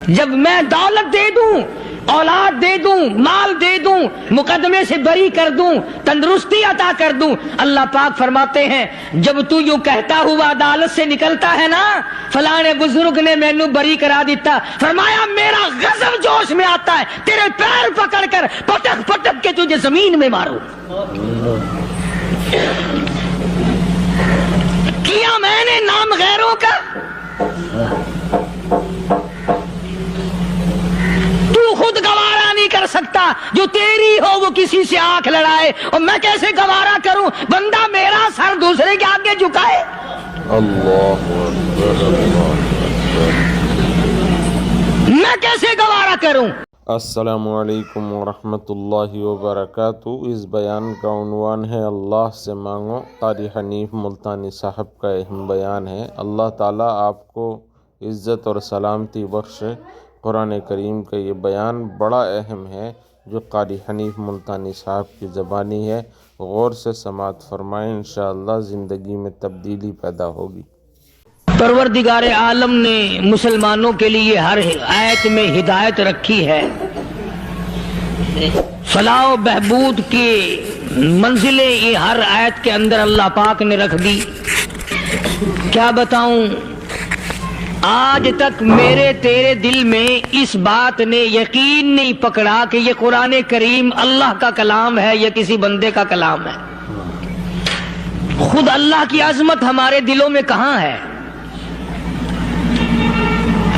جب میں دولت دے دوں، اولاد دے دوں، مال دے دوں، مقدمے سے بری کر دوں، تندرستی عطا کر دوں، اللہ پاک فرماتے ہیں جب تو یوں کہتا ہوا عدالت سے نکلتا ہے نا، فلاں بزرگ نے مینوں بری کرا دیتا، فرمایا میرا غضب جوش میں آتا ہے، تیرے پیر پکڑ کر پٹک پٹک کے تجھے زمین میں ماروں۔ کیا میں نے نام غیروں کا؟ تو خود گوارا نہیں کر سکتا، جو تیری ہو وہ کسی سے آنکھ لڑائے، اور میں کیسے گوارا کروں بندہ میرا سر دوسرے کے آگے جھکائے؟ اللہ اکبر۔ میں کیسے گوارا کروں؟ السلام علیکم ورحمۃ اللہ وبرکاتہ۔ اس بیان کا عنوان ہے اللہ سے مانگو۔ قاری حنیف ملتانی صاحب کا اہم بیان ہے۔ اللہ تعالیٰ آپ کو عزت اور سلامتی بخشے۔ قرآن کریم کا یہ بیان بڑا اہم ہے جو قاری حنیف ملتانی صاحب کی زبانی ہے، غور سے سماعت فرمائیں، انشاءاللہ زندگی میں تبدیلی پیدا ہوگی۔ پروردگار عالم نے مسلمانوں کے لیے ہر آیت میں ہدایت رکھی ہے، فلاح و بہبود کی منزلیں یہ ہر آیت کے اندر اللہ پاک نے رکھ دی۔ کیا بتاؤں، آج تک میرے تیرے دل میں اس بات نے یقین نہیں پکڑا کہ یہ قرآن کریم اللہ کا کلام ہے یا کسی بندے کا کلام ہے۔ خود اللہ کی عظمت ہمارے دلوں میں کہاں ہے؟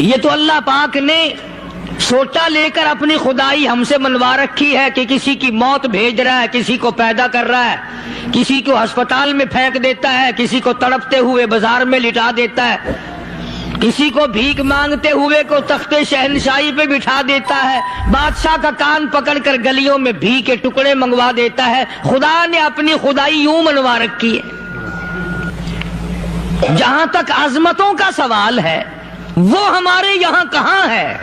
یہ تو اللہ پاک نے سوٹا لے کر اپنی خدائی ہم سے منوا رکھی ہے کہ کسی کی موت بھیج رہا ہے، کسی کو پیدا کر رہا ہے، کسی کو ہسپتال میں پھینک دیتا ہے، کسی کو تڑپتے ہوئے بازار میں لٹا دیتا ہے، کسی کو بھیک مانگتے ہوئے کو تخت شہنشاہی پہ بٹھا دیتا ہے، بادشاہ کا کان پکڑ کر گلیوں میں بھیک کے ٹکڑے منگوا دیتا ہے۔ خدا نے اپنی خدائی یوں منوا رکھی ہے۔ جہاں تک عظمتوں کا سوال ہے وہ ہمارے یہاں کہاں ہے؟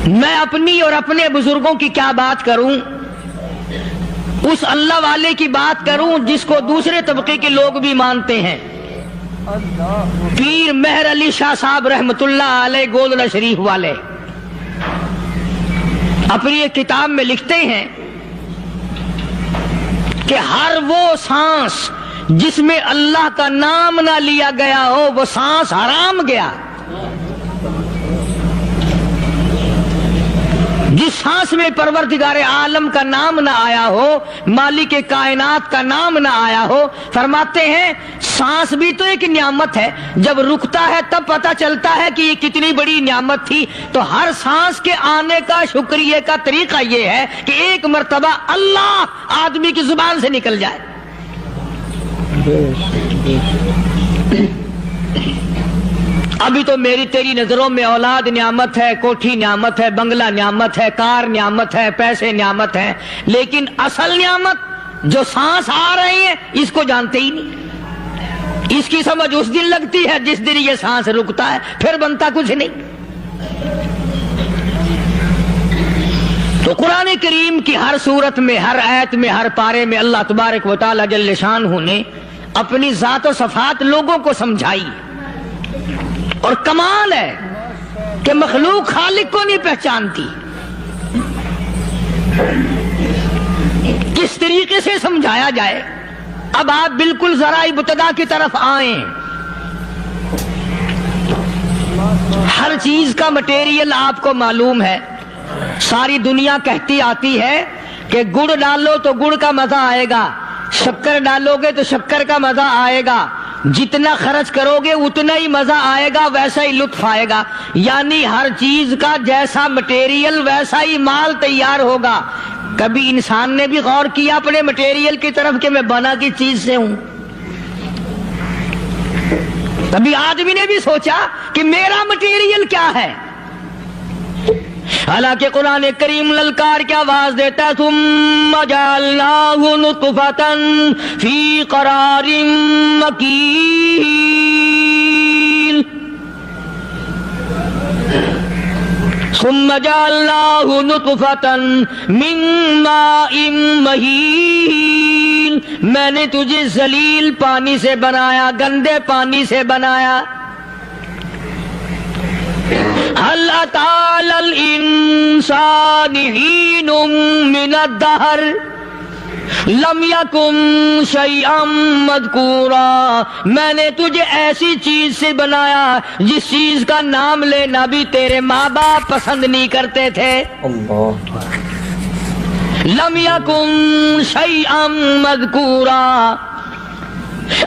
میں اپنی اور اپنے بزرگوں کی کیا بات کروں، اس اللہ والے کی بات کروں جس کو دوسرے طبقے کے لوگ بھی مانتے ہیں۔ پیر مہر علی شاہ صاحب رحمت اللہ علیہ گولڈا شریف والے اپنی ایک کتاب میں لکھتے ہیں کہ ہر وہ سانس جس میں اللہ کا نام نہ لیا گیا ہو وہ سانس حرام گیا۔ جس سانس میں پروردگار عالم کا نام نہ آیا ہو، مالک کائنات کا نام نہ آیا ہو، فرماتے ہیں سانس بھی تو ایک نعمت ہے، جب رکتا ہے تب پتہ چلتا ہے کہ یہ کتنی بڑی نعمت تھی۔ تو ہر سانس کے آنے کا شکریہ کا طریقہ یہ ہے کہ ایک مرتبہ اللہ آدمی کی زبان سے نکل جائے۔ ابھی تو میری تیری نظروں میں اولاد نعمت ہے، کوٹھی نعمت ہے، بنگلہ نعمت ہے، کار نعمت ہے، پیسے نعمت ہے، لیکن اصل نعمت جو سانس آ رہی ہے اس کو جانتے ہی نہیں۔ اس کی سمجھ اس دن لگتی ہے جس دن یہ سانس رکتا ہے، پھر بنتا کچھ نہیں۔ تو قرآن کریم کی ہر صورت میں، ہر آیت میں، ہر پارے میں اللہ تبارک و تعالی جل شانہ نے اپنی ذات و صفات لوگوں کو سمجھائی۔ اور کمال ہے کہ مخلوق خالق کو نہیں پہچانتی۔ کس طریقے سے سمجھایا جائے؟ اب آپ بالکل ذرا ابتدا کی طرف آئیں۔ ہر چیز کا مٹیریل آپ کو معلوم ہے۔ ساری دنیا کہتی آتی ہے کہ گڑ ڈالو تو گڑ کا مزہ آئے گا، شکر ڈالو گے تو شکر کا مزہ آئے گا، جتنا خرچ کرو گے اتنا ہی مزہ آئے گا، ویسا ہی لطف آئے گا۔ یعنی ہر چیز کا جیسا مٹیریل ویسا ہی مال تیار ہوگا۔ کبھی انسان نے بھی غور کیا اپنے مٹیریل کی طرف کہ میں بنا کس چیز سے ہوں؟ کبھی آدمی نے بھی سوچا کہ میرا مٹیریل کیا ہے؟ حالانکہ قرآن کریم للکار کی آواز دیتا ہے ثم جعلناہ نطفۃ فی قرار مکین، ثم جعلناہ نطفۃ من ماء مہین، میں نے تجھے ذلیل پانی سے بنایا، گندے پانی سے بنایا۔ أتى على الإنسان حين من الدهر لم یکن شیئا مذکورا، میں نے تجھے ایسی چیز سے بنایا جس چیز کا نام لینا بھی تیرے ماں باپ پسند نہیں کرتے تھے۔ لم یکن شیئا مذکورا،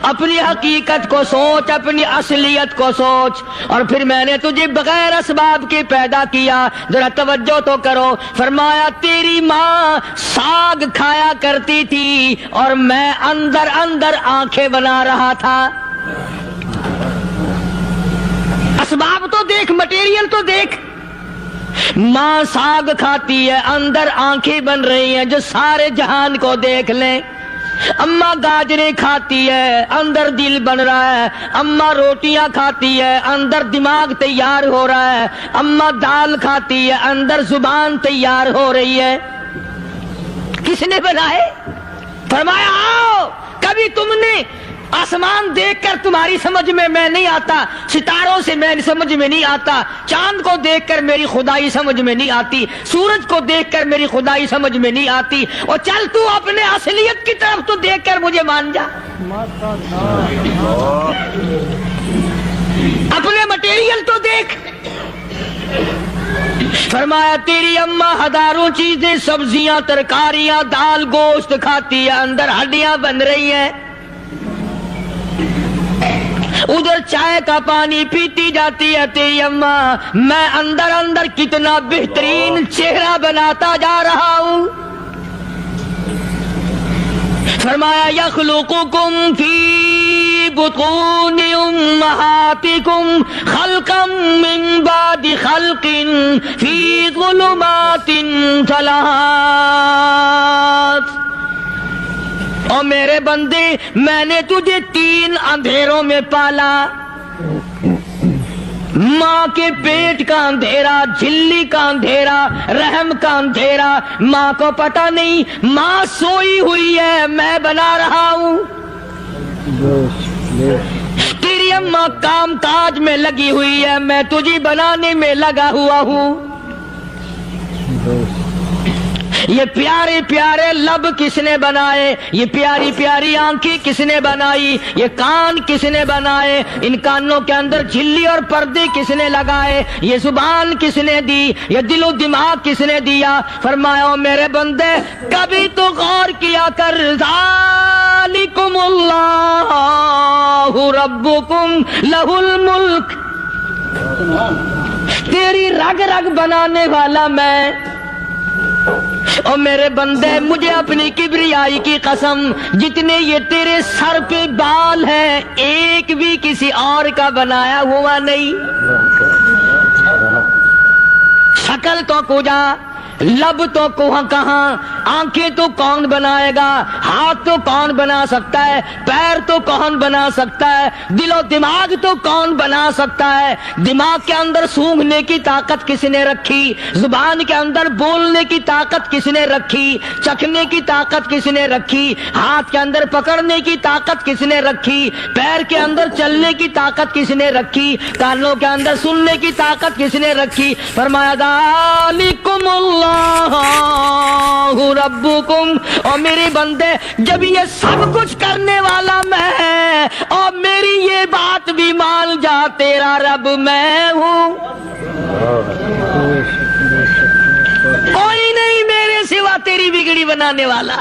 اپنی حقیقت کو سوچ، اپنی اصلیت کو سوچ، اور پھر میں نے تجھے بغیر اسباب کے پیدا کیا۔ ذرا توجہ تو کرو، فرمایا تیری ماں ساگ کھایا کرتی تھی اور میں اندر اندر آنکھیں بنا رہا تھا۔ اسباب تو دیکھ، مٹیریل تو دیکھ۔ ماں ساگ کھاتی ہے، اندر آنکھیں بن رہی ہیں جو سارے جہان کو دیکھ لیں۔ اماں گاجریں کھاتی ہے، اندر دل بن رہا ہے۔ اماں روٹیاں کھاتی ہے، اندر دماغ تیار ہو رہا ہے۔ اماں دال کھاتی ہے، اندر زبان تیار ہو رہی ہے۔ کس نے بنائے؟ فرمایا آؤ، کبھی تم نے آسمان دیکھ کر تمہاری سمجھ میں نہیں آتا، ستاروں سے میں سمجھ میں نہیں آتا، چاند کو دیکھ کر میری خدائی سمجھ میں نہیں آتی، سورج کو دیکھ کر میری خدائی سمجھ میں نہیں آتی، اور چل تو اپنے اصلیت کی طرف تو دیکھ کر مجھے مان جا، اپنے مٹیریل تو دیکھ۔ فرمایا تیری اماں ہزاروں چیزیں، سبزیاں، ترکاریاں، دال، گوشت کھاتی ہے، اندر ہڈیاں بن رہی ہیں۔ ادھر چائے کا پانی پیتی جاتی ہے تیری اماں، میں اندر اندر کتنا بہترین چہرہ بناتا جا رہا ہوں۔ فرمایا یخلقکم فی بطون امہاتکم خلقا من بعد خلق فی ظلمات ثلاث۔ اور میرے بندے، میں نے تجھے 3 اندھیروں میں پالا، ماں کے پیٹ کا اندھیرا، جھلی کا اندھیرا، رحم کا اندھیرا۔ ماں کو پتہ نہیں، ماں سوئی ہوئی ہے، میں بنا رہا ہوں۔ تیری اماں کام کاج میں لگی ہوئی ہے، میں تجھے بنانے میں لگا ہوا ہوں۔ یہ پیارے پیارے لب کس نے بنائے؟ یہ پیاری پیاری آنکھیں کس نے بنائی؟ یہ کان کس نے بنائے؟ ان کانوں کے اندر جھلی اور پردے کس نے لگائے؟ یہ زبان کس نے دی؟ یہ دل و دماغ کس نے دیا؟ فرمایا او میرے بندے، کبھی تو غور کیا کر، ذالکم اللہ ربکم لہ الملک، تیری رگ رگ بنانے والا میں۔ اور میرے بندے، مجھے اپنی کبریائی کی قسم، جتنے یہ تیرے سر پہ بال ہیں، ایک بھی کسی اور کا بنایا ہوا نہیں۔ شکل تو کجا، لب تو کہاں، آنکھیں تو کون بنائے گا، ہاتھ تو کون بنا سکتا ہے، پیر تو کون بنا سکتا ہے، دل و دماغ تو کون بنا سکتا ہے؟ دماغ کے اندر سونگھنے کی طاقت کس نے رکھی؟ زبان کے اندر بولنے کی طاقت کس نے رکھی؟ چکھنے کی طاقت کس نے رکھی؟ ہاتھ کے اندر پکڑنے کی طاقت کس نے رکھی؟ پیر کے اندر چلنے کی طاقت کس نے رکھی؟ کانوں کے اندر سننے کی طاقت کس نے رکھی؟ فرمایا ذالکم اللہ ربکم۔ اور میرے بندے، جب یہ سب کچھ کرنے والا میں، اور میری یہ بات بھی مان جا، تیرا رب میں ہوں، کوئی نہیں میرے سوا تیری بگڑی بنانے والا،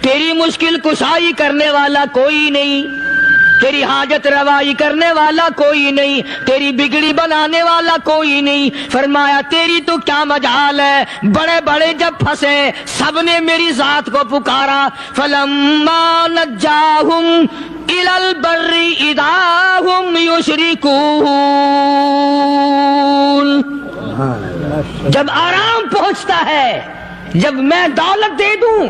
تیری مشکل کشائی کرنے والا کوئی نہیں، تیری حاجت روائی کرنے والا کوئی نہیں، تیری بگڑی بنانے والا کوئی نہیں۔ فرمایا تیری تو کیا مجال ہے، بڑے بڑے جب پھنسے سب نے میری ذات کو پکارا۔ فلما نجاہم الی البر اذا ہم یشرکون، جب آرام پہنچتا ہے، جب میں دولت دے دوں،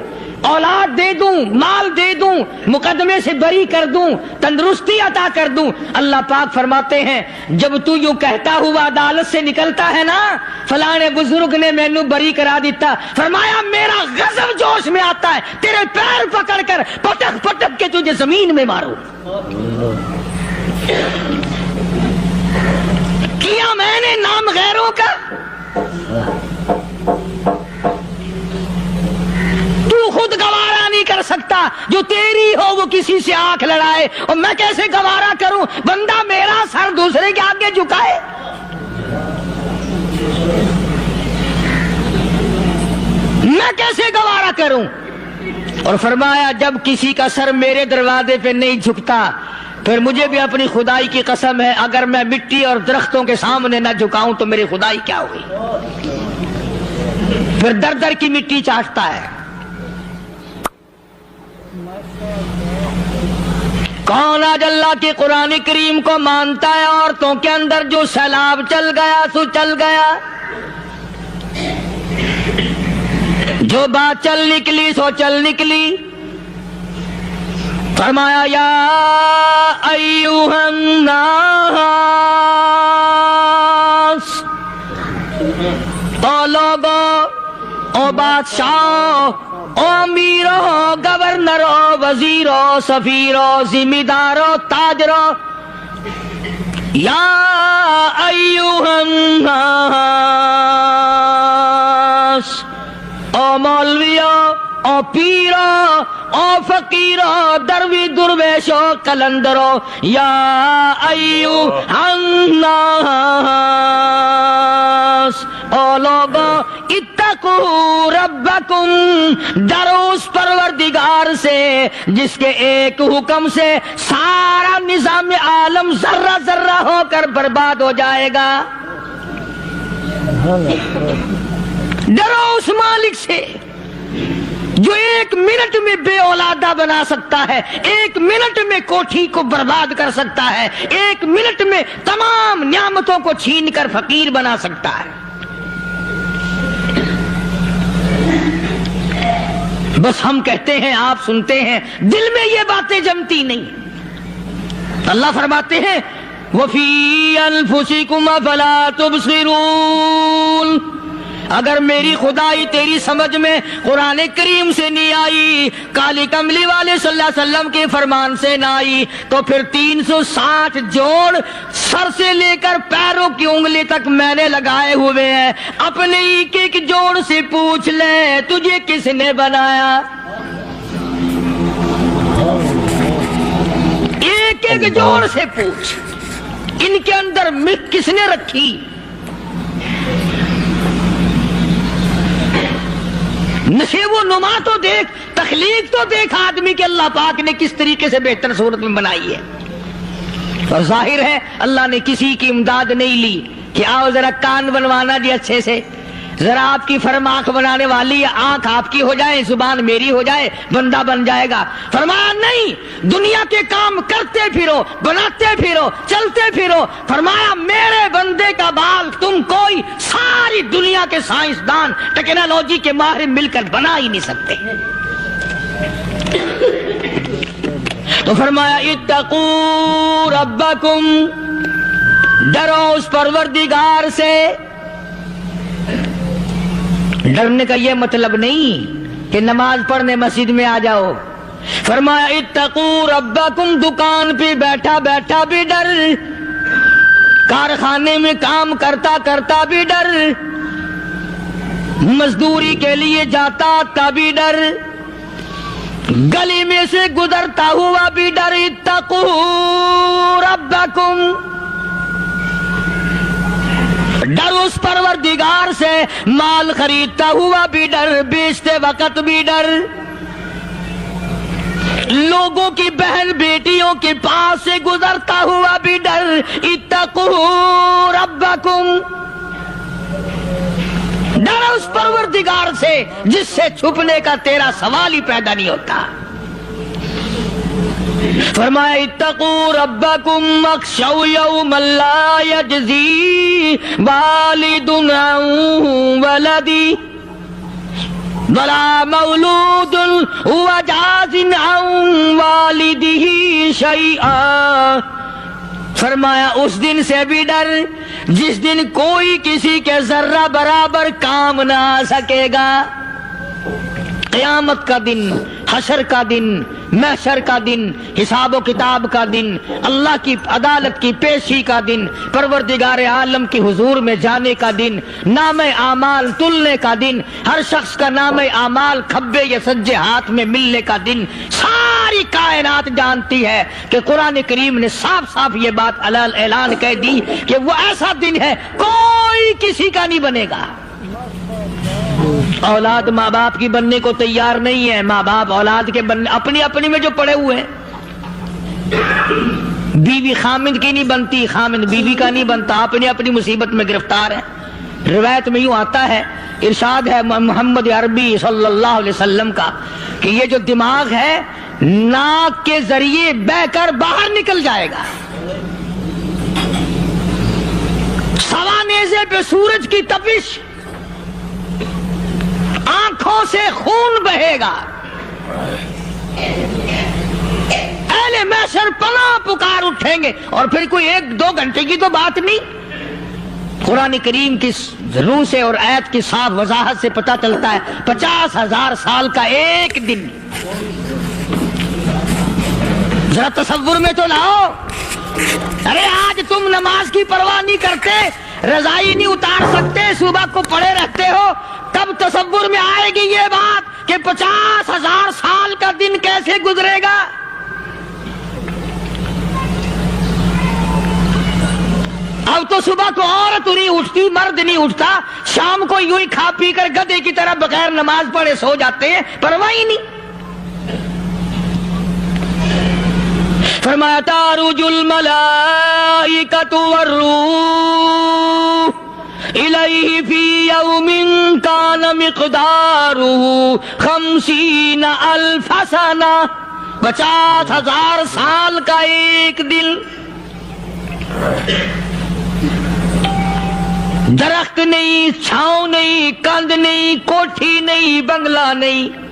اولاد دے دوں، مال دے دوں، مقدمے سے بری کر دوں، تندرستی عطا کر دوں، اللہ پاک فرماتے ہیں جب تو یوں کہتا ہوا عدالت سے نکلتا ہے نا، فلانے بزرگ نے مینوں بری کرا دیتا، فرمایا میرا غضب جوش میں آتا ہے، تیرے پیر پکڑ کر پٹک پٹک کے تجھے زمین میں ماروں۔ سکتا جو تیری ہو وہ کسی سے آنکھ لڑائے، اور میں کیسے گوارا کروں بندہ میرا سر دوسرے کے آگے جھکائے؟ میں کیسے گوارا کروں؟ اور فرمایا جب کسی کا سر میرے دروازے پہ نہیں جھکتا پھر مجھے بھی اپنی خدائی کی قسم ہے اگر میں مٹی اور درختوں کے سامنے نہ جھکاؤں تو میری خدائی کیا ہوئی؟ پھر در در کی مٹی چاٹتا ہے۔ کون آج اللہ کے قرآن کریم کو مانتا ہے؟ عورتوں کے اندر جو سیلاب چل گیا سو چل گیا، جو بات چل نکلی سو چل نکلی۔ فرمایا یا ایھا الناس، او لوگو، او بادشاہ، او امیرو، گورنرو، وزیرو، سفیرو، ذمہ دارو، تاجرو، یا ایھا الناس، او مولویو، او پیرو، او فقیرو، دروی درویشو، کلندرو، یا ایھا الناس، او لوگو، اتقوا ربکم، ڈرو اس پروردگار سے جس کے ایک حکم سے سارا نظام عالم ذرہ ذرہ ہو کر برباد ہو جائے گا۔ ڈرو اس مالک سے جو ایک منٹ میں بے اولادہ بنا سکتا ہے، ایک منٹ میں کوٹھی کو برباد کر سکتا ہے، ایک منٹ میں تمام نعمتوں کو چھین کر فقیر بنا سکتا ہے۔ بس ہم کہتے ہیں، آپ سنتے ہیں، دل میں یہ باتیں جمتی نہیں۔ اللہ فرماتے ہیں وَفِي أَنفُسِكُمْ أَفَلَا تُبْصِرُونَ، اگر میری خدائی تیری سمجھ میں قرآن کریم سے نہیں آئی، کالی کملی والے صلی اللہ علیہ وسلم کے فرمان سے نہ آئی، تو پھر 360 جوڑ سر سے لے کر پیروں کی انگلی تک میں نے لگائے ہوئے ہیں، اپنے ایک ایک جوڑ سے پوچھ لے تجھے کس نے بنایا؟ ایک ایک جوڑ سے پوچھ، ان کے اندر ملک کس نے رکھی؟ نشیب و نما تو دیکھ، تخلیق تو دیکھ آدمی کے اللہ پاک نے کس طریقے سے بہتر صورت میں بنائی ہے۔ اور ظاہر ہے اللہ نے کسی کی امداد نہیں لی کہ آؤ ذرا کان بنوانا جی اچھے سے، ذرا آپ کی فرم آنکھ بنانے والی ہے، آنکھ آپ کی ہو جائے، زبان میری ہو جائے، بندہ بن جائے گا۔ فرمایا نہیں، دنیا کے کام کرتے پھرو، بناتے پھرو، چلتے پھرو۔ فرمایا میرے بندے کا بال تم کوئی ساری دنیا کے سائنسدان ٹیکنالوجی کے ماہر مل کر بنا ہی نہیں سکتے۔ تو فرمایا اتقوا ربکم، ڈرو اس پروردگار سے۔ ڈرنے کا یہ مطلب نہیں کہ نماز پڑھنے مسجد میں آ جاؤ۔ فرمایا اتقوا ربکم، دکان پہ بیٹھا بیٹھا بھی ڈر، کارخانے میں کام کرتا کرتا بھی ڈر، مزدوری کے لیے جاتا تبھی ڈر، گلی میں سے گزرتا ہوا بھی ڈر۔ اتقوا ربکم، ڈر اس پروردگار سے، مال خریدتا ہوا بھی ڈر، بیچتے وقت بھی ڈر، لوگوں کی بہن بیٹیوں کے پاس سے گزرتا ہوا بھی ڈر۔ اتقوا ربکم، ڈر اس پروردگار سے جس سے چھپنے کا تیرا سوال ہی پیدا نہیں ہوتا۔ فرمایا اتقوا ربکم واخشوا یوما لا یجزی والد عن ولدی ولا مولود هو جاز عن والدہ شیئا۔ فرمایا اس دن سے بھی ڈر جس دن کوئی کسی کے ذرہ برابر کام نہ آ سکے گا۔ قیامت کا دن، حشر کا دن، محشر کا دن، حساب و کتاب کا دن، اللہ کی عدالت کی پیشی کا دن، پروردگار عالم کی حضور میں جانے کا دن، نام اعمال تلنے کا دن، ہر شخص کا نام اعمال کھبے یا سجے ہاتھ میں ملنے کا دن۔ ساری کائنات جانتی ہے کہ قرآن کریم نے صاف صاف یہ بات اعلان کہہ دی کہ وہ ایسا دن ہے کوئی کسی کا نہیں بنے گا۔ اولاد ماں باپ کی بننے کو تیار نہیں ہے، ماں باپ اولاد کے بننے اپنی اپنی میں جو پڑے ہوئے ہیں۔ بیوی خامند کی نہیں بنتی، خامند بیوی کا نہیں بنتا، اپنی اپنی مصیبت میں گرفتار ہے۔ روایت میں یوں آتا ہے، ارشاد ہے محمد عربی صلی اللہ علیہ وسلم کا کہ یہ جو دماغ ہے ناک کے ذریعے بہ کر باہر نکل جائے گا، سوا نیزے پہ سورج کی تپش، آنکھوں سے خون بہے گا، اہل محشر پناہ پکار اٹھیں گے، اور پھر کوئی 1-2 گھنٹے کی تو بات نہیں۔ قرآن کریم کی روح سے اور آیت کی صاف وضاحت سے پتہ چلتا ہے 50,000 سال کا ایک دن۔ ذرا تصور میں تو لاؤ، ارے آج تم نماز کی پرواہ نہیں کرتے، رضائی نہیں اتار سکتے، صبح کو پڑے رہتے ہو، تب تصور میں آئے گی یہ بات کہ 50,000 سال کا دن کیسے گزرے گا۔ اب تو صبح کو عورت نہیں اٹھتی، مرد نہیں اٹھتا، شام کو یوں ہی کھا پی کر گدھے کی طرح بغیر نماز پڑھے سو جاتے ہیں، پرواہ ہی نہیں۔ فرمایا تعرج الملائکۃ والروح الیہ فی یوم کان مقدارہ 50,000 سنہ، 50,000 سال کا ایک دن۔ درخت نہیں، چھاؤں نہیں، کند نہیں، کوٹھی نہیں، بنگلہ نہیں،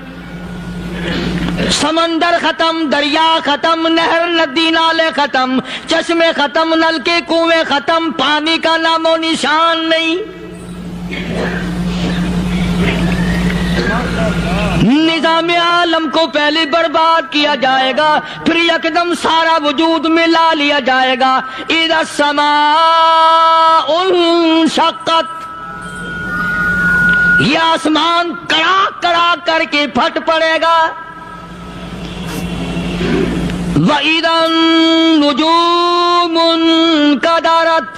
سمندر ختم، دریا ختم، نہر ندی نالے ختم، چشمے ختم، نل کے کنویں ختم، پانی کا نام و نشان نہیں۔ نظام عالم کو پہلے برباد کیا جائے گا، پھر یکدم سارا وجود میں لا لیا جائے گا۔ اذا السماء انشقت، یہ آسمان کڑاک کڑاک کر کے پھٹ پڑے گا۔ وَإِذَا النُّجُومُ انْكَدَرَتْ،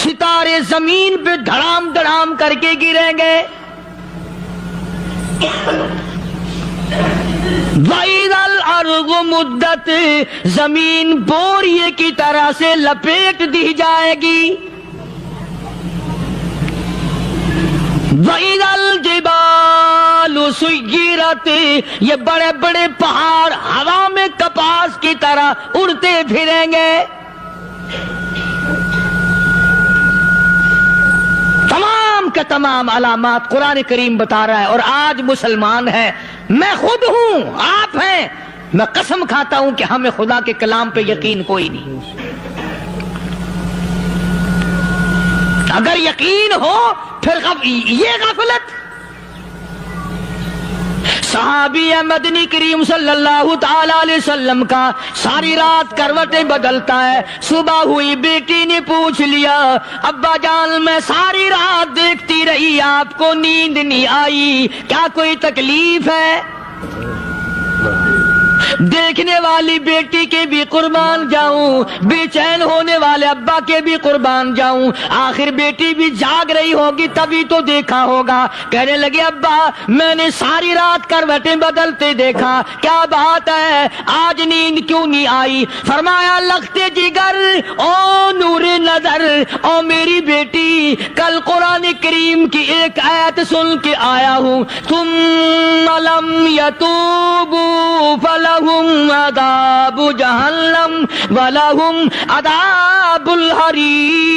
ستارے زمین پہ دھڑام دھڑام کر کے گریں گے۔ وَإِذَا الْأَرْضُ مُدَّتْ، زمین بوریے کی طرح سے لپیٹ دی جائے گی۔ وَإِذَا الْجِبَالُ سُيِّرَتْ، یہ بڑے بڑے پہاڑ ہوا میں کپاس کی طرح اڑتے پھریں گے۔ تمام کے تمام علامات قرآن کریم بتا رہا ہے، اور آج مسلمان ہے، میں خود ہوں، آپ ہیں، میں قسم کھاتا ہوں کہ ہمیں خدا کے کلام پہ یقین کوئی نہیں۔ اگر یقین ہو پھر یہ غفلت۔ صحابی مدنی کریم صلی اللہ تعالی علیہ وسلم کا ساری رات کروٹیں بدلتا ہے، صبح ہوئی بیٹی نے پوچھ لیا، ابا جان میں ساری رات دیکھتی رہی، آپ کو نیند نہیں آئی، کیا کوئی تکلیف ہے؟ دیکھنے والی بیٹی کے بھی قربان جاؤں، بے چین ہونے والے ابا کے بھی قربان جاؤں، آخر بیٹی بھی جاگ رہی ہوگی تبھی تو دیکھا ہوگا۔ کہنے لگے ابا میں نے ساری رات کروٹیں بدلتے دیکھا، کیا بات ہے، آج نیند کیوں نہیں آئی؟ فرمایا لختے جگر او نور نظر، او میری بیٹی کل قرآن کریم کی ایک آیت سن کے آیا ہوں، ثم لم یتوبوا فلہم عذاب جہنم ولہم عذاب الحریق۔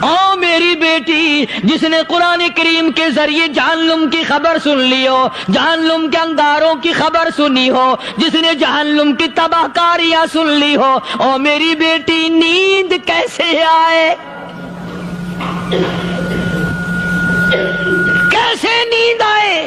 او میری بیٹی جس نے قرآن کریم کے ذریعے جہنم کی خبر سن لی ہو، جہنم کے انگاروں کی خبر سنی ہو، جس نے جہنم کی تباہ کاریاں سن لی ہو، او میری بیٹی نیند کیسے آئے؟ کیسے نیند آئے؟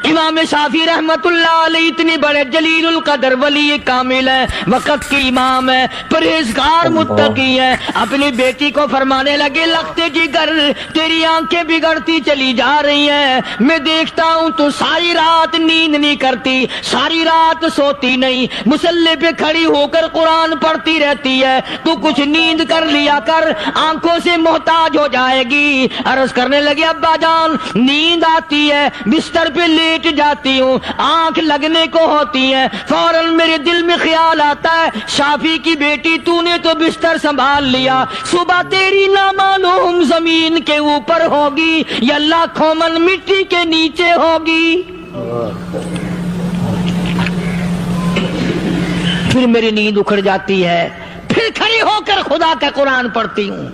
امام شافعی رحمت اللہ علیہ اتنی بڑے جلیل القدر ولی کامل ہے، وقت کے امام ہے، پرہیزگار متقی ہے، اپنی بیٹی کو فرمانے لگے لگتے جگر تیری آنکھیں بگڑتی چلی جا رہی ہیں، میں دیکھتا ہوں تو ساری رات نیند نہیں کرتی، ساری رات سوتی نہیں، مصلی پہ کھڑی ہو کر قرآن پڑھتی رہتی ہے، تو کچھ نیند کر لیا کر، آنکھوں سے محتاج ہو جائے گی۔ عرض کرنے لگے ابا جان نیند آتی ہے، بستر پہ لیٹ جاتی ہوں، آنکھ لگنے کو ہوتی ہے، فوراً میرے دل میں خیال آتا ہے شافی کی بیٹی تو نے تو بستر سنبھال لیا، صبح تیری نامعلوم زمین کے اوپر ہوگی یا لاکھوں من مٹی کے نیچے ہوگی۔ پھر میری نیند اکھڑ جاتی ہے، پھر کھڑی ہو کر خدا کا قرآن پڑھتی ہوں۔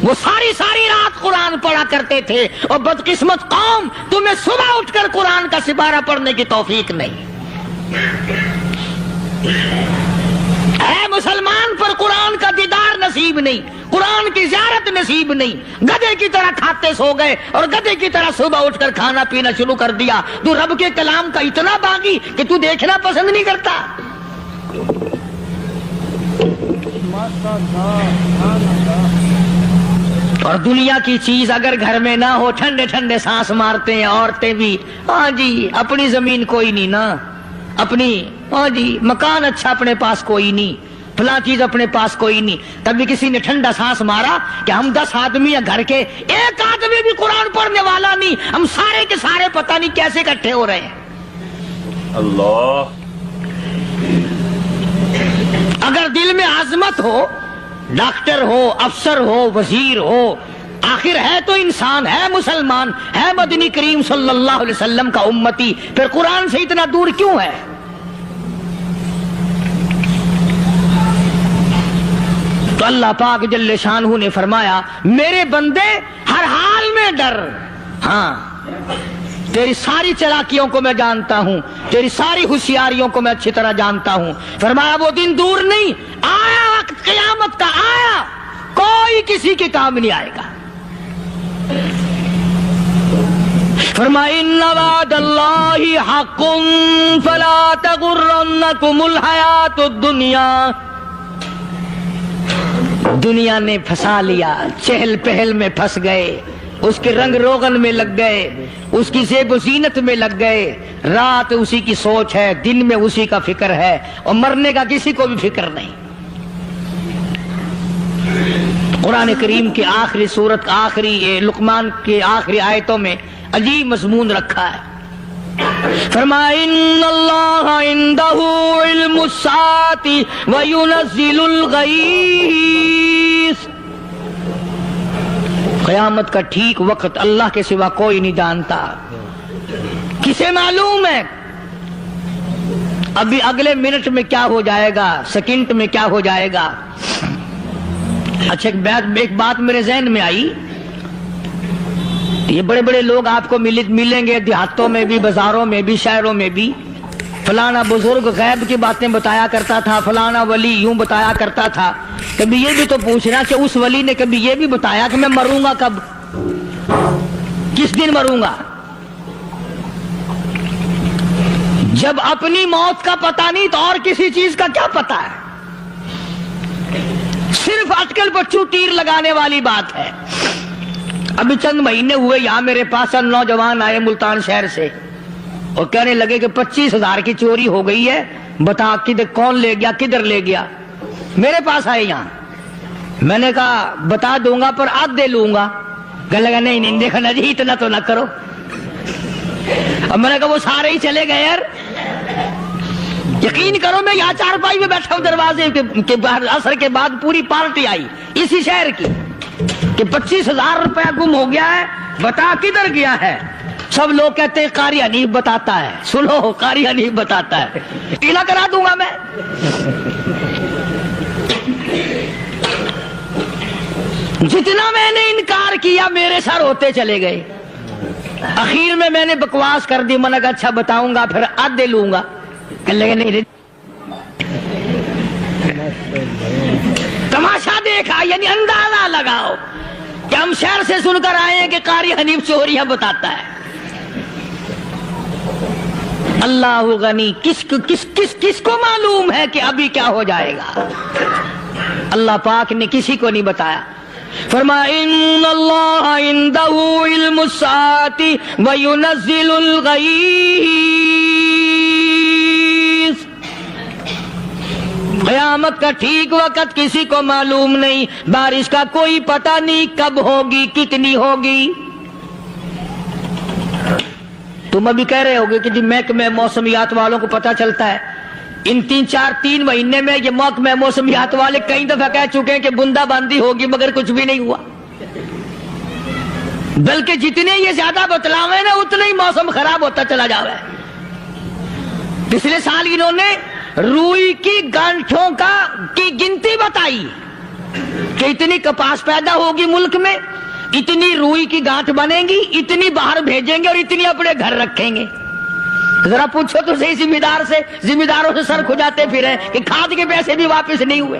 وہ ساری رات قرآن پڑھا کرتے تھے، اور بدقسمت قوم تمہیں صبح اٹھ کر قرآن کا سپارہ پڑھنے کی توفیق نہیں ہے۔ مسلمان پر قرآن کا دیدار نصیب نہیں، قرآن کی زیارت نصیب نہیں، گدھے کی طرح کھاتے سو گئے اور گدھے کی طرح صبح اٹھ کر کھانا پینا شروع کر دیا۔ تو رب کے کلام کا اتنا باغی کہ تو دیکھنا پسند نہیں کرتا۔ اور دنیا کی چیز اگر گھر میں نہ ہو، ٹھنڈے ٹھنڈے سانس مارتے ہیں عورتیں بھی، ہاں جی اپنی زمین کوئی نہیں نا، اپنی ہاں جی مکان اچھا اپنے پاس کوئی نہیں، فلاں چیز اپنے پاس کوئی نہیں۔ کبھی کسی نے ٹھنڈا سانس مارا کہ ہم 10 آدمی ہیں گھر کے، ایک آدمی بھی قرآن پڑھنے والا نہیں، ہم سارے کے سارے پتہ نہیں کیسے اکٹھے ہو رہے ہیں۔ اللہ، اگر دل میں عظمت ہو، ڈاکٹر ہو، افسر ہو، وزیر ہو، آخر ہے تو انسان، ہے مسلمان، ہے مدنی کریم صلی اللہ علیہ وسلم کا امتی، پھر قرآن سے اتنا دور کیوں ہے؟ تو اللہ پاک جل شانہ نے فرمایا میرے بندے ہر حال میں ڈر، ہاں تیری ساری چلاکیوں کو میں جانتا ہوں، تیری ساری ہوشیاریوں کو میں اچھی طرح جانتا ہوں۔ فرمایا وہ دن دور نہیں، آیا وقت قیامت کا، آیا، کوئی کسی کے کام نہیں آئے گا۔ فرمایا ان وعد اللہ حق فلا تغرنکم الحیات الدنیا۔ دنیا نے پھنسا لیا، چہل پہل میں پھنس گئے، اس کے رنگ روغن میں لگ گئے، اس کی زیب و زینت میں لگ گئے، رات اسی کی سوچ ہے، دن میں اسی کا فکر ہے، اور مرنے کا کسی کو بھی فکر نہیں۔ قرآن کریم کی آخری سورت، آخری لقمان کی آخری آیتوں میں عجیب مضمون رکھا ہے۔ فرمایا ان اللہ عندہ علم الساعۃ وینزل الغیث۔ قیامت کا ٹھیک وقت اللہ کے سوا کوئی نہیں جانتا۔ کسے معلوم ہے ابھی اگلے منٹ میں کیا ہو جائے گا، سیکنڈ میں کیا ہو جائے گا؟ اچھا ایک بات میرے ذہن میں آئی، یہ بڑے بڑے لوگ آپ کو ملیں گے دیہاتوں میں بھی، بازاروں میں بھی، شہروں میں بھی، فلانا بزرگ غیب کی باتیں بتایا کرتا تھا، فلانا ولی یوں بتایا کرتا تھا۔ کبھی یہ بھی تو پوچھنا کہ اس ولی نے کبھی یہ بھی بتایا کہ میں مروں گا کب، کس دن مروں گا؟ جب اپنی موت کا پتہ نہیں تو اور کسی چیز کا کیا پتہ ہے؟ صرف اٹکل بچوں تیر لگانے والی بات ہے۔ ابھی چند مہینے ہوئے یہاں میرے پاس نوجوان آئے ملتان شہر سے اور کہنے لگے کہ 25,000 کی چوری ہو گئی ہے، بتا کدھر کون لے گیا، کدھر لے گیا؟ میرے پاس آئے یہاں، میں نے کہا بتا دوں گا پر آدھے لوں گا۔ کہنے لگا نہیں دیکھنا جی اتنا تو نہ کرو۔ اب میں نے کہا وہ سارے ہی چلے گئے یار، یقین کرو میں یہاں چارپائی میں بیٹھا ہوں دروازے کے باہر، عصر کے بعد پوری پارٹی آئی اسی شہر کی کہ 25,000 روپیہ گم ہو گیا ہے، بتا کدھر گیا ہے؟ سب لوگ کہتے ہیں قاری حنیف بتاتا ہے، سنو قاری حنیف بتاتا ہے، ٹیلا کرا دوں گا میں۔ جتنا میں نے انکار کیا میرے سر ہوتے چلے گئے، اخیر میں نے بکواس کر دی، میں نے کہا اچھا بتاؤں گا پھر آدھے لوں گا۔ کہ لگے نہیں تماشا دیکھا یعنی اندازہ لگاؤ کہ ہم شہر سے سن کر آئے ہیں کہ قاری حنیف چوریاں بتاتا ہے. اللہ غنی، کس کو معلوم ہے کہ ابھی کیا ہو جائے گا؟ اللہ پاک نے کسی کو نہیں بتایا. فرمایا ان اللہ عندہ علم الساعۃ وینزل الغیث. قیامت کا ٹھیک وقت کسی کو معلوم نہیں، بارش کا کوئی پتہ نہیں کب ہوگی، کتنی ہوگی. تم ابھی کہہ رہے ہوگے کہ جی محکمہ موسمیات والوں کو پتہ چلتا ہے. ان 3 مہینے میں یہ محکمہ موسمیات والے کئی دفعہ کہہ چکے ہیں کہ بندہ باندی ہوگی، مگر کچھ بھی نہیں ہوا. بلکہ جتنے یہ زیادہ بتلاوے نا اتنا ہی موسم خراب ہوتا چلا جا رہا ہے. پچھلے سال انہوں نے روئی کی گانٹھوں کی گنتی بتائی کہ اتنی کپاس پیدا ہوگی ملک میں، اتنی روئی کی گانٹھ بنے گی، اتنی باہر بھیجیں گے اور اتنی اپنے گھر رکھیں گے. ذرا پوچھو تو صحیح ذمہ داروں سے سر کھجاتے پھریں کہ کھاد کے پیسے بھی واپس نہیں ہوئے.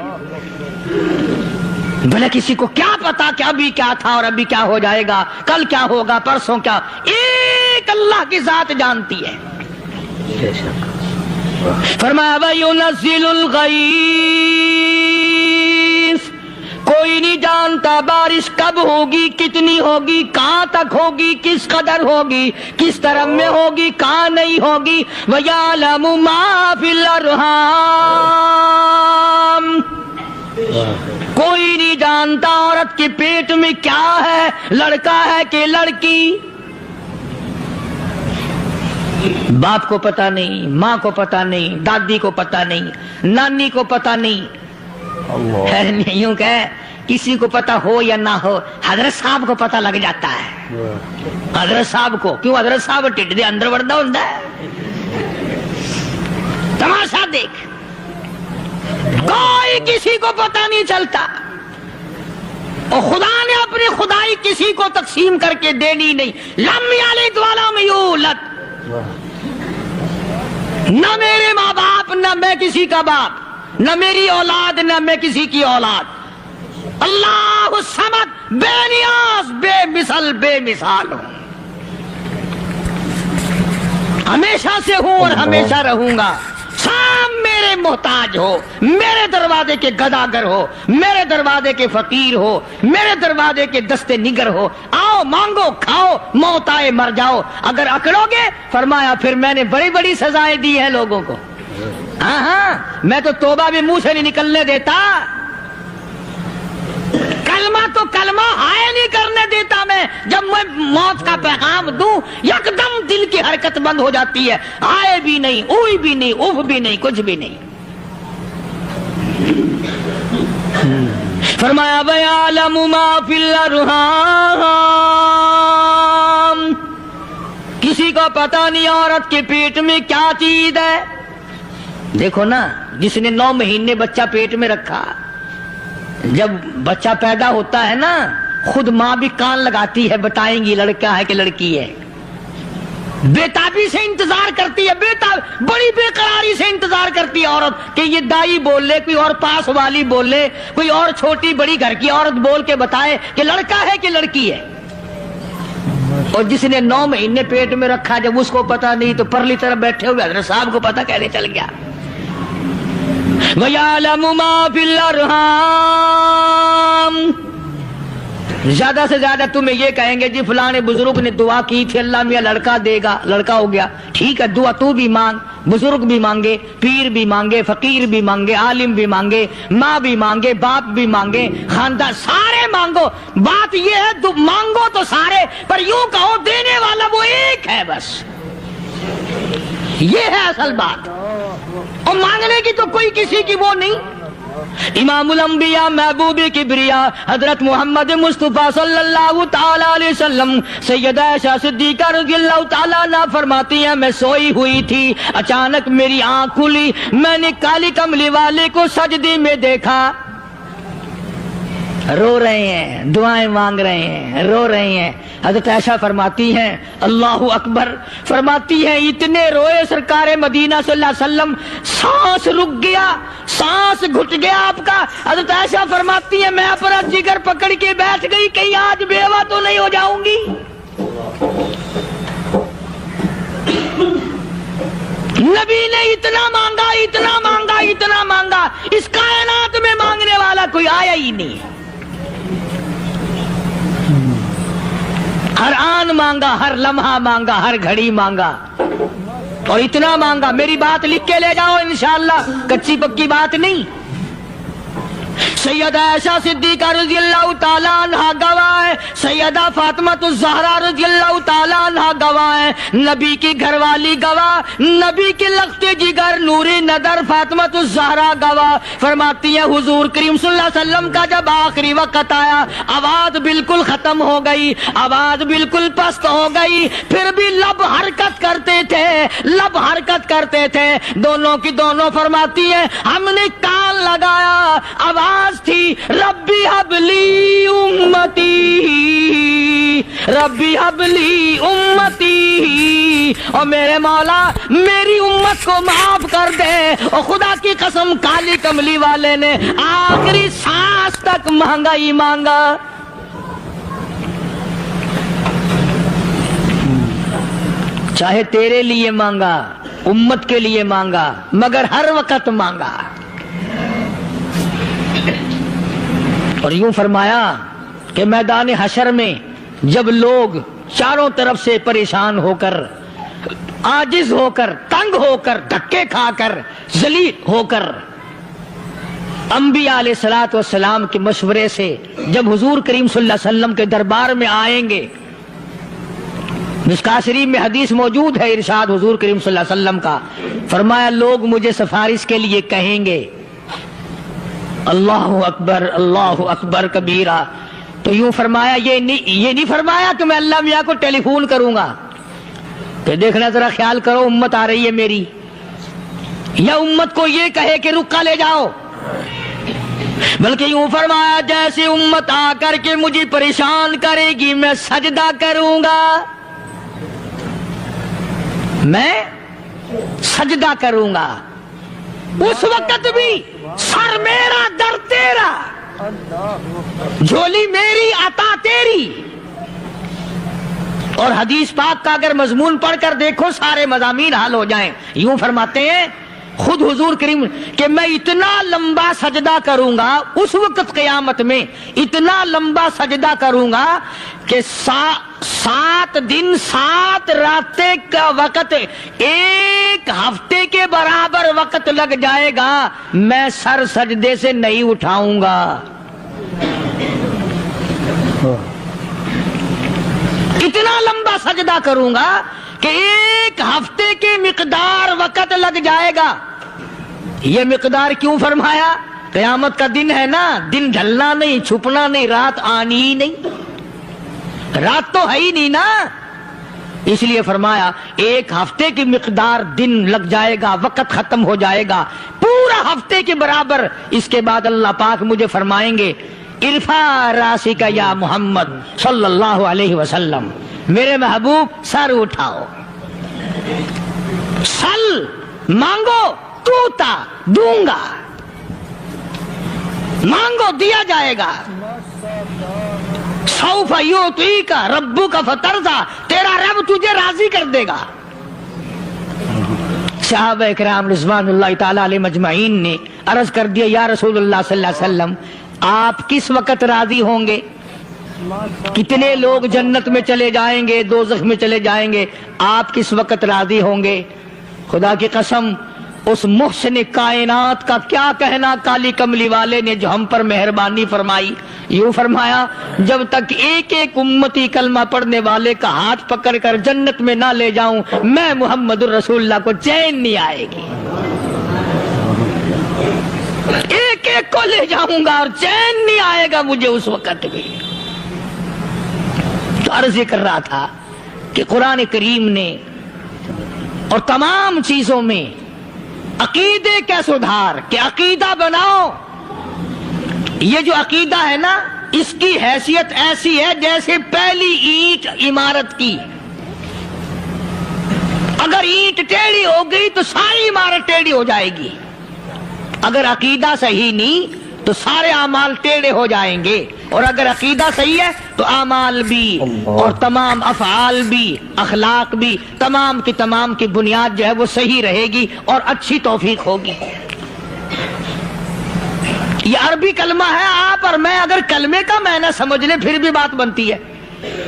بھلا کسی کو کیا پتا کہ ابھی کیا تھا اور ابھی کیا ہو جائے گا، کل کیا ہوگا، پرسوں کیا. ایک اللہ کی ذات جانتی ہے. فرمایا وَيُنَزِّلُ الْغَيْثَ، کوئی نہیں جانتا بارش کب ہوگی، کتنی ہوگی، کہاں تک ہوگی، کس قدر ہوگی، کس طرح میں ہوگی، کہاں نہیں ہوگی. وَيَعْلَمُ مَا فِي الْأَرْحَامِ، کوئی نہیں جانتا عورت کے پیٹ میں کیا ہے، لڑکا ہے کہ لڑکی. باپ کو پتہ نہیں، ماں کو پتہ نہیں، دادی کو پتہ نہیں، نانی کو پتہ نہیں. یوں کہ کسی کو پتہ ہو یا نہ ہو، حضرت صاحب کو پتہ لگ جاتا ہے. حضرت صاحب کو کیوں؟ حضرت صاحب ٹھڈ دے اندر وڑدا ہوندا ہے. تماشا دیکھ، کوئی کسی کو پتہ نہیں چلتا. اور خدا نے اپنی خدائی کسی کو تقسیم کر کے دینی نہیں. لم یلد ولم یولد، نہ میرے ماں باپ، نہ میں کسی کا باپ، نہ میری اولاد، نہ میں کسی کی اولاد. اللہ الصمد، بے نیاز، بے مثال ہوں. ہمیشہ سے ہوں اور ہمیشہ رہوں گا. سام میرے محتاج ہو، میرے دروازے کے گداگر ہو، میرے دروازے کے فقیر ہو، میرے دروازے کے دستے نگر ہو. آؤ مانگو کھاؤ، موت آئے مر جاؤ. اگر اکڑو گے، فرمایا پھر میں نے بڑی بڑی سزائیں دی ہیں لوگوں کو. ہاں میں تو توبہ بھی منہ سے نہیں نکلنے دیتا. کلمہ ہائے نہیں کرنے دیتا میں. جب میں موت کا پیغام دوں یکدم دل کی حرکت بند ہو جاتی ہے. آئے بھی نہیں، اوئی بھی نہیں، اوف بھی نہیں، کچھ بھی نہیں. فرمایا وَيَعْلَمُ مَا فِي الْأَرْحَامِ، کسی کو پتہ نہیں عورت کے پیٹ میں کیا چیز ہے. دیکھو نا، جس نے 9 مہینے بچہ پیٹ میں رکھا، جب بچہ پیدا ہوتا ہے نا، خود ماں بھی کان لگاتی ہے، بتائیں گی لڑکا ہے کہ لڑکی ہے. بےتابی سے انتظار کرتی ہے، بڑی بے قراری سے انتظار کرتی ہے عورت کہ یہ دائی بول لے، کوئی اور پاس والی بول لے، کوئی اور چھوٹی بڑی گھر کی عورت بول کے بتائے کہ لڑکا ہے کہ لڑکی ہے. اور جس نے 9 مہینے پیٹ میں رکھا، جب اس کو پتا نہیں تو پرلی طرف بیٹھے ہوئے حضرت صاحب کو پتا کیسے چل گیا. وَيَعْلَمُ مَا فِي الْأَرْحَامِ، زیادہ سے زیادہ تمہیں یہ کہیں گے جی فلاں بزرگ نے دعا کی تھی، اللہ میاں لڑکا دے گا، لڑکا ہو گیا. ٹھیک ہے، دعا تو بھی مانگ، بزرگ بھی مانگے، پیر بھی مانگے، فقیر بھی مانگے، عالم بھی مانگے، ماں بھی مانگے، باپ بھی مانگے، خاندان سارے مانگو. بات یہ ہے مانگو تو سارے، پر یوں کہو دینے والا وہ ایک ہے بس. یہ ہے اصل بات. اور مانگنے کی تو کوئی کسی کی وہ نہیں. امام الانبیاء محبوب کبریا حضرت محمد مصطفیٰ صلی اللہ تعالی علیہ وسلم سیدہ عائشہ صدیقہ رضی اللہ تعالیٰ عنہا فرماتی ہیں میں سوئی ہوئی تھی، اچانک میری آنکھ کھلی، میں نے کالی کملی والے کو سجدے میں دیکھا. رو رہے ہیں، دعائیں مانگ رہے ہیں، رو رہے ہیں. حضرت عائشہ فرماتی ہیں اللہ اکبر، فرماتی ہیں اتنے روئے سرکار مدینہ صلی اللہ علیہ وسلم، سانس رک گیا، سانس گھٹ گیا آپ کا. حضرت عائشہ فرماتی ہیں میں اپنا جگر پکڑ کے بیٹھ گئی، کہیں آج بیوہ تو نہیں ہو جاؤں گی. نبی نے اتنا مانگا، اتنا مانگا، اتنا مانگا، اس کائنات میں مانگنے والا کوئی آیا ہی نہیں. ہر آن مانگا، ہر لمحہ مانگا، ہر گھڑی مانگا، اور اتنا مانگا. میری بات لکھ کے لے جاؤ انشاءاللہ، کچی پکی بات نہیں. سیدہ عائشہ صدیقہ رضی اللہ تعالیٰ عنہ گواہ ہے، سیدہ فاطمہ الزہرا رضی اللہ تعالیٰ عنہ گواہ ہے، نبی کی گھر والی گواہ، نبی کی لخت جگر نوری نظر فاطمہ الزہرا گواہ. فرماتی ہے حضور کریم صلی اللہ علیہ وسلم کا جب آخری وقت آیا، آواز بالکل ختم ہو گئی، آواز بالکل پست ہو گئی، پھر بھی لب حرکت کرتے تھے، لب حرکت کرتے تھے، دونوں کی دونوں. فرماتی ہے ہم نے کان لگایا، آواز تھی ربی حبلی امتی، ربی حبلی امتی، اور میرے مولا میری امت کو معاف کر دے. اور خدا کی قسم کالی کملی والے نے آخری سانس تک مانگا ہی مانگا. چاہے تیرے لیے مانگا، امت کے لیے مانگا، مگر ہر وقت مانگا. اور یوں فرمایا کہ میدان حشر میں جب لوگ چاروں طرف سے پریشان ہو کر، عاجز ہو کر، تنگ ہو کر، دھکے کھا کر، ذلیل ہو کر، انبیاء علیہ الصلوۃ والسلام کے مشورے سے جب حضور کریم صلی اللہ علیہ وسلم کے دربار میں آئیں گے، مشکاۃ شریف میں حدیث موجود ہے، ارشاد حضور کریم صلی اللہ علیہ وسلم کا، فرمایا لوگ مجھے سفارش کے لیے کہیں گے اللہ اکبر، اللہ اکبر کبیرہ. تو یوں فرمایا یہ نہیں فرمایا کہ میں اللہ میاں کو ٹیلی فون کروں گا کہ دیکھنا ذرا خیال کرو امت آ رہی ہے میری، یا امت کو یہ کہے کہ رکا لے جاؤ، بلکہ یوں فرمایا جیسے امت آ کر کے مجھے پریشان کرے گی میں سجدہ کروں گا، میں سجدہ کروں گا. اس وقت بھی سر میرا در تیرا، جھولی میری عطا تیری. اور حدیث پاک کا اگر مضمون پڑھ کر دیکھو سارے مضامین حل ہو جائیں. یوں فرماتے ہیں خود حضور کریم کہ میں اتنا لمبا سجدہ کروں گا اس وقت قیامت میں، اتنا لمبا سجدہ کروں گا کہ 7 دن 7 راتیں کا وقت 1 ہفتے کے برابر وقت لگ جائے گا، میں سر سجدے سے نہیں اٹھاؤں گا. اتنا لمبا سجدہ کروں گا کہ 1 ہفتے کے مقدار وقت لگ جائے گا. یہ مقدار کیوں فرمایا؟ قیامت کا دن ہے نا، دن ڈھلنا نہیں، چھپنا نہیں، رات آنی ہی نہیں، رات تو ہے ہی نہیں نا، اس لیے فرمایا 1 ہفتے کی مقدار دن لگ جائے گا، وقت ختم ہو جائے گا پورا ہفتے کے برابر. اس کے بعد اللہ پاک مجھے فرمائیں گے ارفع راسک یا محمد صلی اللہ علیہ وسلم، میرے محبوب سر اٹھاؤ، سل مانگو توتا دوں گا، مانگو دیا جائے گا. سوف یعطیک ربک فترضی، تیرا رب تجھے راضی کر دے گا. صحابہ کرام رضوان اللہ تعالی علیہ مجمعین نے عرض کر دیا یا رسول اللہ صلی اللہ علیہ وسلم آپ کس وقت راضی ہوں گے؟ کتنے لوگ جنت میں چلے جائیں گے، دوزخ میں چلے جائیں گے، آپ کس وقت راضی ہوں گے؟ خدا کی قسم اس محسن کائنات کا کیا کہنا کالی کملی والے نے جو ہم پر مہربانی فرمائی. یوں فرمایا جب تک ایک ایک امتی کلمہ پڑھنے والے کا ہاتھ پکڑ کر جنت میں نہ لے جاؤں میں محمد الرسول اللہ کو چین نہیں آئے گی. ایک ایک کو لے جاؤں گا اور چین نہیں آئے گا مجھے اس وقت بھی. تو عرض یہ کر رہا تھا کہ قرآن کریم نے اور تمام چیزوں میں عقیدے کا سدھار کہ عقیدہ بناؤ. یہ جو عقیدہ ہے نا اس کی حیثیت ایسی ہے جیسے پہلی اینٹ عمارت کی. اگر اینٹ ٹیڑھی ہو گئی تو ساری عمارت ٹیڑھی ہو جائے گی. اگر عقیدہ صحیح نہیں تو سارے اعمال ٹیڑھے ہو جائیں گے، اور اگر عقیدہ صحیح ہے تو اعمال بھی اور تمام افعال بھی اخلاق بھی تمام کی بنیاد جو ہے وہ صحیح رہے گی اور اچھی توفیق ہوگی. یہ عربی کلمہ ہے. آپ اور میں اگر کلمے کا معنی سمجھ لیں پھر بھی بات بنتی ہے.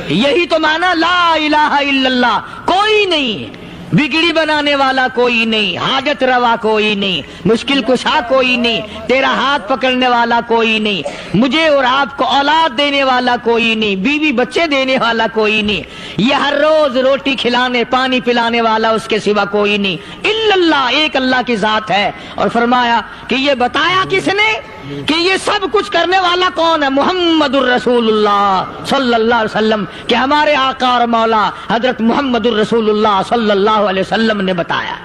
یہی تو معنی لا الہ الا اللہ. کوئی نہیں بگڑی بنانے والا، کوئی نہیں حاجت روا، کوئی نہیں مشکل کشا، کوئی نہیں تیرا ہاتھ پکڑنے والا، کوئی نہیں مجھے اور آپ کو اولاد دینے والا، کوئی نہیں بیوی بچے دینے والا، کوئی نہیں یہ ہر روز روٹی کھلانے پانی پلانے والا اس کے سوا کوئی نہیں الا اللہ. ایک اللہ کی ذات ہے. اور فرمایا کہ یہ بتایا کس نے کہ یہ سب کچھ کرنے والا کون ہے؟ محمد الرسول اللہ صلی اللہ علیہ وسلم، کہ ہمارے آقا اور مولا حضرت محمد الرسول اللہ صلی اللہ علیہ وسلم نے بتایا.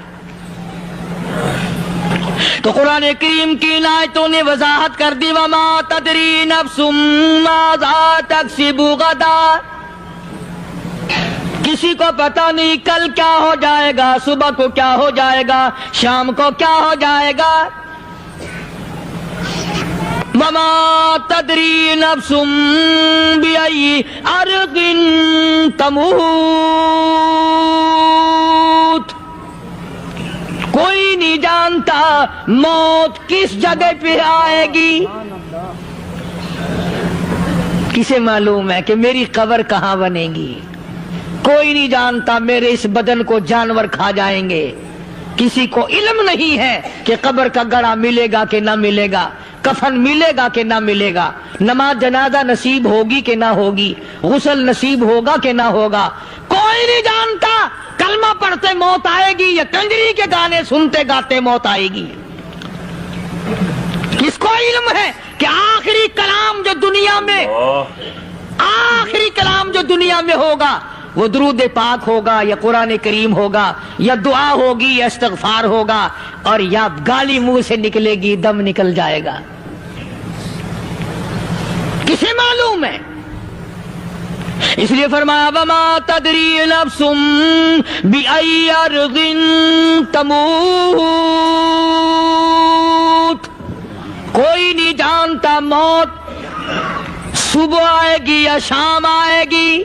تو قرآن کریم کی آیتوں نے وضاحت کر دی وما تدری نفس ماذا تکسب غدا. کسی کو پتہ نہیں کل کیا ہو جائے گا، صبح کو کیا ہو جائے گا، شام کو کیا ہو جائے گا. وما تدری نفس بأي أرض تموت. کوئی نہیں جانتا موت کس جگہ پہ آئے گی. کسے معلوم ہے کہ میری قبر کہاں بنے گی؟ کوئی نہیں جانتا میرے اس بدن کو جانور کھا جائیں گے. کسی کو علم نہیں ہے کہ قبر کا گڑھا ملے گا کہ نہ ملے گا، کفن ملے گا کہ نہ ملے گا، نماز جنازہ نصیب ہوگی کہ نہ ہوگی، غسل نصیب ہوگا کہ نہ ہوگا. کوئی نہیں جانتا کلمہ پڑھتے موت آئے گی یا کنجری کے گانے سنتے گاتے موت آئے گی. کس کو علم ہے کہ آخری کلام جو دنیا میں ہوگا وہ درود پاک ہوگا یا قرآن کریم ہوگا یا دعا ہوگی یا استغفار ہوگا، اور یا گالی منہ سے نکلے گی، دم نکل جائے گا. کسے معلوم ہے؟ اس لیے فرمایا وما تدری نفس بأي أرض تموت. کوئی نہیں جانتا موت صبح آئے گی یا شام آئے گی،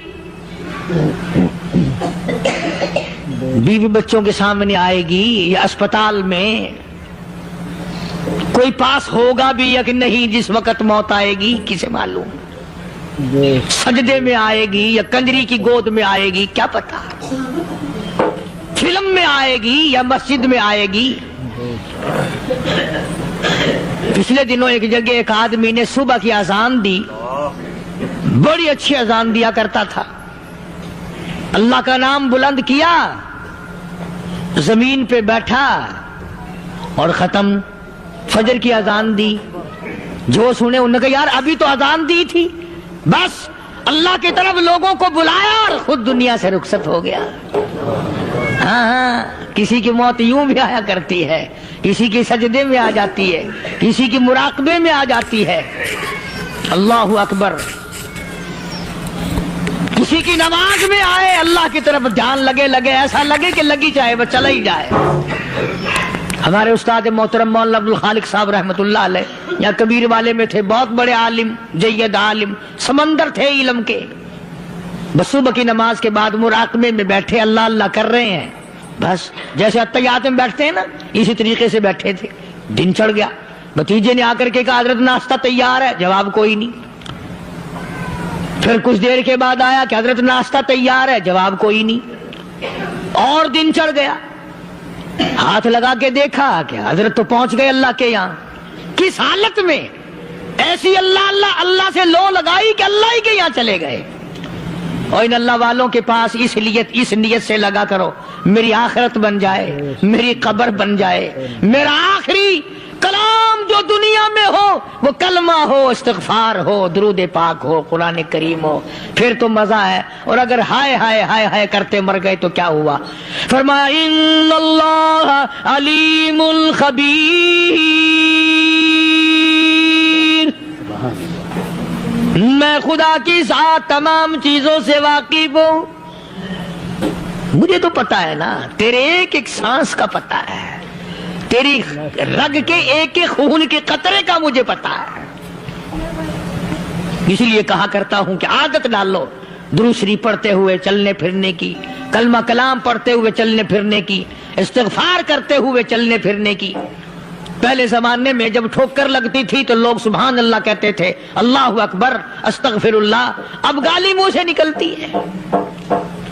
بیوی بچوں کے سامنے آئے گی یا اسپتال میں. کوئی پاس ہوگا بھی یا کہ نہیں جس وقت موت آئے گی، کسے معلوم؟ سجدے میں آئے گی یا کنجری کی گود میں آئے گی، کیا پتا؟ فلم میں آئے گی یا مسجد میں آئے گی. پچھلے دنوں ایک جگہ ایک آدمی نے صبح کی اذان دی، بڑی اچھی اذان دیا کرتا تھا، اللہ کا نام بلند کیا، زمین پہ بیٹھا اور ختم. فجر کی اذان دی، جو سنے انہوں نے کہا یار ابھی تو اذان دی تھی. بس اللہ کی طرف لوگوں کو بلایا اور خود دنیا سے رخصت ہو گیا. ہاں کسی کی موت یوں بھی آیا کرتی ہے، کسی کی سجدے میں آ جاتی ہے، کسی کی مراقبے میں آ جاتی ہے. اللہ اکبر. کسی کی نماز میں آئے، اللہ کی طرف دھیان لگے ایسا لگے کہ لگی جائے وہ چلا ہی جائے. ہمارے استاد محترم مولانا عبد الخالق صاحب رحمۃ اللہ علیہ یا کبیر والے میں تھے، بہت بڑے عالم، جید عالم، سمندر تھے علم کے. بس صبح کی نماز کے بعد مراقبے میں بیٹھے اللہ اللہ کر رہے ہیں، بس جیسے اتحیات میں بیٹھتے ہیں نا اسی طریقے سے بیٹھے تھے. دن چڑھ گیا. بھتیجے نے آ کر کے کہا حضرت ناشتہ تیار ہے، جواب کوئی نہیں. پھر کچھ دیر کے بعد آیا کہ حضرت ناشتہ تیار ہے، جواب کوئی نہیں. اور دن چڑھ گیا. ہاتھ لگا کے دیکھا کہ حضرت تو پہنچ گئے اللہ کے یہاں. کس حالت میں؟ ایسی اللہ اللہ اللہ سے لو لگائی کہ اللہ ہی کے یہاں چلے گئے. اور ان اللہ والوں کے پاس اس نیت سے لگا کرو میری آخرت بن جائے، میری قبر بن جائے، میرا آخری کلام جو دنیا میں ہو وہ کلمہ ہو، استغفار ہو، درود پاک ہو، قرآن کریم ہو، پھر تو مزہ ہے. اور اگر ہائے ہائے ہائے ہائے کرتے مر گئے تو کیا ہوا؟ فرمایا ان اللہ علیم خبیر. میں خدا کی ذات تمام چیزوں سے واقف ہوں. مجھے تو پتا ہے نا، تیرے ایک ایک سانس کا پتا ہے، تیری رگ کے ایک ایک خون کے قطرے کا مجھے پتا ہے. اسی لیے کہا کرتا ہوں کہ عادت ڈال لو درود شریف پڑھتے ہوئے چلنے پھرنے کی، کلمہ کلام پڑھتے ہوئے چلنے پھرنے کی، استغفار کرتے ہوئے چلنے پھرنے کی. پہلے زمانے میں جب ٹھوکر لگتی تھی تو لوگ سبحان اللہ کہتے تھے، اللہ اکبر، استغفر اللہ. اب گالی منہ سے نکلتی ہے،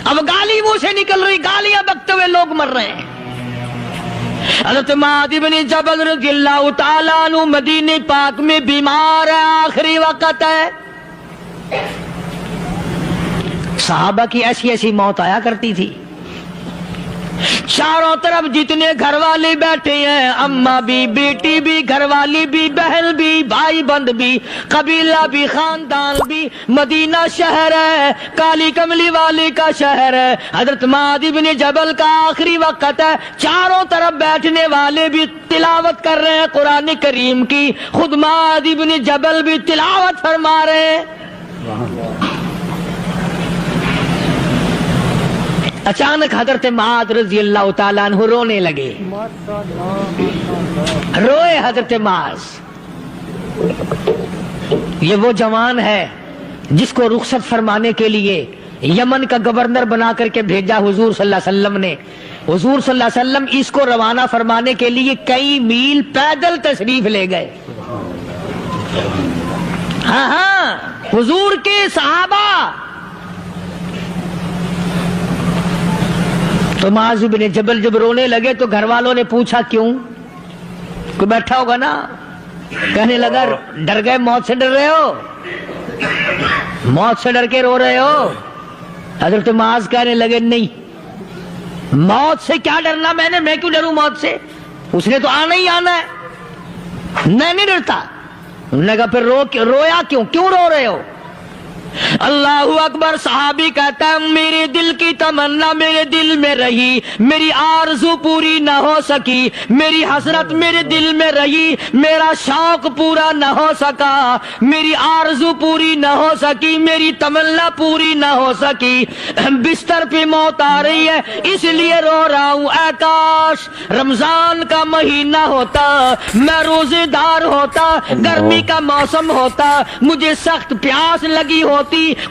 اب گالی منہ سے نکل رہی، گالیاں بکتے ہوئے لوگ مر رہے ہیں. حضرت معاذ بن جبل رضی اللہ تعالیٰ عنہ مدینہ پاک میں بیمار ہے، آخری وقت ہے. صحابہ کی ایسی ایسی موت آیا کرتی تھی. چاروں طرف جتنے گھر والے بیٹھے ہیں، اماں بھی، بیٹی بھی، گھر والی بھی، بہن بھی، بھائی بند بھی، قبیلہ بھی، خاندان بھی. مدینہ شہر ہے، کالی کملی والے کا شہر ہے. حضرت معاذ بن جبل کا آخری وقت ہے. چاروں طرف بیٹھنے والے بھی تلاوت کر رہے ہیں قرآن کریم کی، خود معاذ بن جبل بھی تلاوت فرما رہے ہیں. اچانک حضرت معاذ رضی اللہ تعالیٰ عنہ رونے لگے. روئے حضرت معاذ. یہ وہ جوان ہے جس کو رخصت فرمانے کے لیے یمن کا گورنر بنا کر کے بھیجا حضور صلی اللہ علیہ وسلم نے. حضور صلی اللہ علیہ وسلم اس کو روانہ فرمانے کے لیے کئی میل پیدل تشریف لے گئے. ہاں حضور کے صحابہ. تو معاذ بن جبل جب رونے لگے تو گھر والوں نے پوچھا کیوں؟ کوئی بیٹھا ہوگا نا. کہنے لگا ڈر گئے، موت سے ڈر رہے ہو، موت سے ڈر کے رو رہے ہو. حضرت معاذ کہنے لگے نہیں، موت سے کیا ڈرنا، میں کیوں ڈروں موت سے، اس نے تو آنا ہی آنا ہے، میں نہیں ڈرتا. انہوں نے کہا پھر رویا کیوں رو رہے ہو؟ اللہ اکبر. صحابی کہتا ہے میرے دل کی تمنا میرے دل میں رہی، میری آرزو پوری نہ ہو سکی، میری حسرت میرے دل میں رہی، میرا شوق پورا نہ ہو سکا، میری آرزو پوری نہ ہو سکی، میری تمنا پوری نہ ہو سکی. بستر پہ موت آ رہی ہے اس لیے رو رہا ہوں. اے کاش رمضان کا مہینہ ہوتا، میں روزے دار ہوتا، گرمی کا موسم ہوتا، مجھے سخت پیاس لگی ہوتی،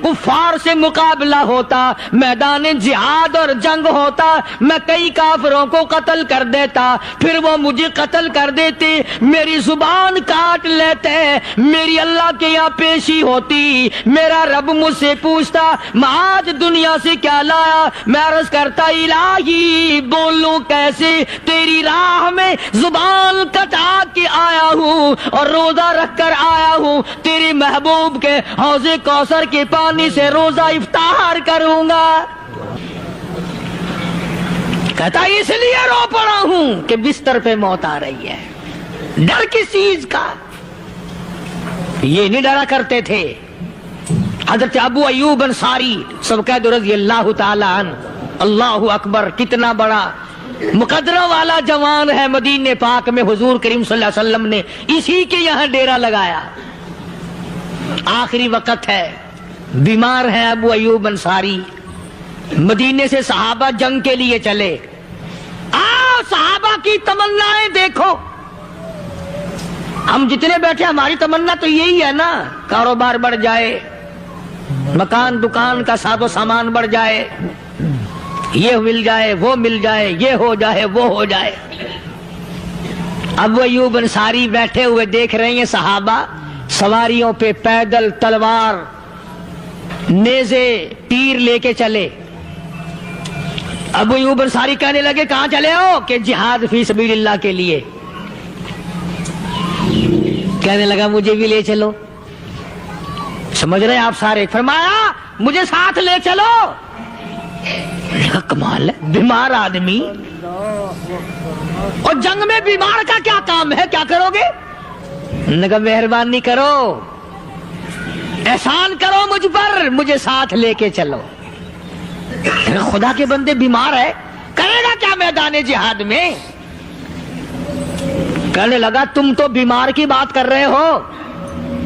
کفار سے مقابلہ ہوتا، میدان جہاد اور جنگ ہوتا، میں کئی کافروں کو قتل کر دیتا، پھر وہ مجھے قتل کر دیتے، میری زبان کاٹ لیتے، میری اللہ کے یہاں پیشی ہوتی، میرا رب مجھ سے پوچھتا معاذ دنیا سے کیا لایا. میں عرض کرتا الہی بولوں کیسے، تیری راہ میں زبان کٹا کے آیا ہوں اور روزہ رکھ کر آیا ہوں، تیرے محبوب کے حوض کوثر کے پانی سے روزہ افطار کروں گا. کہتا اس لیے رو پڑا ہوں کہ بستر پہ موت آ رہی ہے. ڈر کس چیز کا؟ یہ نہیں ڈرا کرتے تھے. حضرت ابو ایوب انصاری سب قید رضی اللہ تعالی عنہ. اللہ اکبر، کتنا بڑا مقدرہ والا جوان ہے. مدینہ پاک میں حضور کریم صلی اللہ علیہ وسلم نے اسی کے یہاں ڈیرا لگایا. آخری وقت ہے، بیمار ہیں ابو ایوب انصاری. مدینے سے صحابہ جنگ کے لیے چلے. صحابہ کی تمنائیں دیکھو. ہم جتنے بیٹھے ہماری تمنا تو یہی ہے نا، کاروبار بڑھ جائے، مکان دکان کا ساز و سامان بڑھ جائے، یہ مل جائے، وہ مل جائے، یہ ہو جائے، وہ ہو جائے. ابو ایوب انصاری بیٹھے ہوئے دیکھ رہے ہیں صحابہ سواریوں پہ پیدل، تلوار، نیزے، تیر لے کے چلے. ابو ایوب انصاری کہنے لگے کہاں چلے ہو؟ کہ جہاد فی سبیل اللہ کے لیے. کہنے لگا مجھے بھی لے چلو. سمجھ رہے ہیں آپ سارے؟ فرمایا مجھے ساتھ لے چلو. کمال ہے، بیمار آدمی اور جنگ میں بیمار کا کیا کام ہے، کیا کرو گے؟ نے کہا مہربانی کرو، احسان کرو مجھ پر، مجھے ساتھ لے کے چلو. خدا کے بندے بیمار ہے، کرے گا کیا میدان جہاد میں؟ کہنے لگا تم تو بیمار کی بات کر رہے ہو،